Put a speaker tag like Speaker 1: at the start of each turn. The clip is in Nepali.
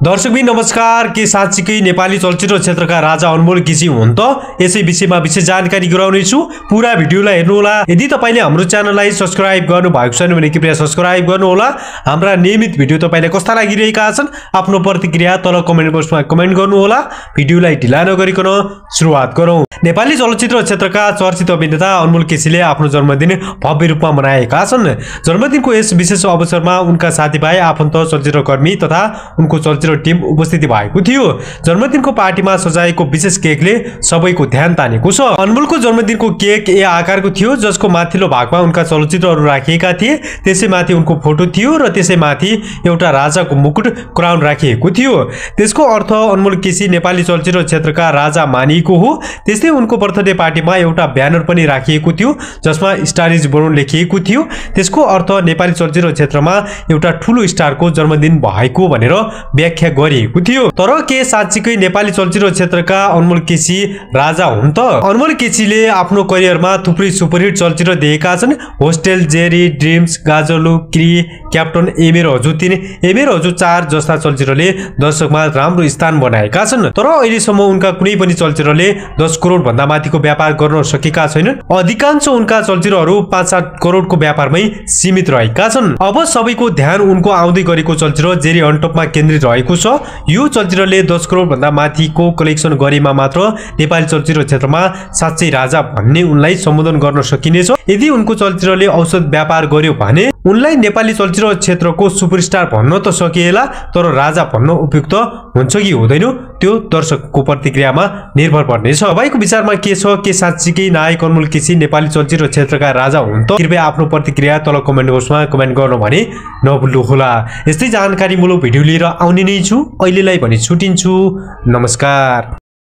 Speaker 1: दर्शकबिन नमस्कार। के साँच्चीकै नेपाली चलचित्र क्षेत्रका राजा अनमोल केसी हुन् त? यसै विषयमा विशेष जानकारी गराउने छु। पूरा भिडियोलाई हेर्नु होला। यदि तपाईले हाम्रो च्यानललाई सब्स्क्राइब गर्नु भएको छैन भने कृपया सब्स्क्राइब गर्नु होला। हाम्रा नियमित भिडियो तपाईलाई कस्ता लागिरहेका छन् आफ्नो प्रतिक्रिया तल कमेन्ट बक्समा कमेन्ट गर्नु होला। भिडियोलाई ढिला नगरिकन सुरुवात गरौँ। नेपाली चलचित्र क्षेत्रका चर्चित अभिनेता अनमोल केसीले आफ्नो जन्मदिन भव्य रूपमा मनाएका छन्। जन्मदिनको यस विशेष अवसरमा उनका साथीभाइ, आफन्त, चलचित्रकर्मी तथा उनको चलचित्र टिम उपस्थिति भएको थियो। जन्मदिनको पार्टीमा सजाएको विशेष केकले सबैको ध्यान तानेको छ। अनमोलको जन्मदिनको केक ए आकारको थियो, जसको माथिल्लो भागमा उनका चलचित्रहरू राखिएका थिए। त्यसैमाथि उनको फोटो थियो र त्यसैमाथि एउटा राजाको मुकुट क्राउन राखिएको थियो। त्यसको अर्थ अनमोल केसी नेपाली चलचित्र क्षेत्रका राजा मानिएको हो। त्यस्तै उनको बर्थडे पार्टीमा एउटा ब्यानर पनि राखिएको थियो जसमा स्टार इज बोर्न लेखिएको थियो। त्यसको अर्थ नेपाली चलचित्र क्षेत्रमा एउटा ठूलो स्टारको जन्मदिन भएको भनेर व्याख्या गरिएको थियो। तर के साँच्चीकै नेपाली चलचित्र क्षेत्रका अनमोल केसी राजा हुन् त? अनमोल केसीले आफ्नो करियरमा थुप्रै सुपरहिट चलचित्र दिएका छन्। होस्टेल, जेरी, ड्रिम्स, गाजलु, क्री, क्याप्टन, ए मेरो हजुर 3, ए मेरो हजुर 4 जस्ता चलचित्रले दर्शकमा राम्रो स्थान बनाएका छन्। तर अहिलेसम्म उनका कुनै पनि चलचित्रले 10 करोड भन्दा माथिको व्यापार गर्न सकेका छैनन्। अधिकांश उनका चलचित्रहरू 5-7 करोडको व्यापारमै सीमित रहेका छन्। अब सबैको ध्यान उनको आउँदै गरेको चलचित्र जेरी अन टपमा केन्द्रित रहेको छ। यो चलचित्रले 10 करोड भन्दा माथिको कलेक्सन गरेमा मात्र नेपाली चलचित्र क्षेत्रमा साँच्चै राजा भन्ने उनलाई सम्बोधन गर्न सकिनेछ। यदि उनको चलचित्रले औसत व्यापार गर्यो भने उनलाई नेपाली चलचित्र क्षेत्रको सुपरस्टार भन्न त सकिएला, तर राजा भन्न उपयुक्त हुन्छ कि हुँदैन त्यो दर्शकको प्रतिक्रियामा निर्भर पर्नेछ। तपाईको विचारमा के छ? के साँच्चीकै नायक अनमोल केसी नेपाली चलचित्र क्षेत्रका राजा हुन् त? कृपया आफ्नो प्रतिक्रिया तल कमेन्ट बक्समा कमेन्ट गर्नु भने नभुल्नु होला। यस्तै जानकारीमूलक भिडियो लिएर आउने नै छु। अहिलेलाई भने छुटिन्छु। नमस्कार।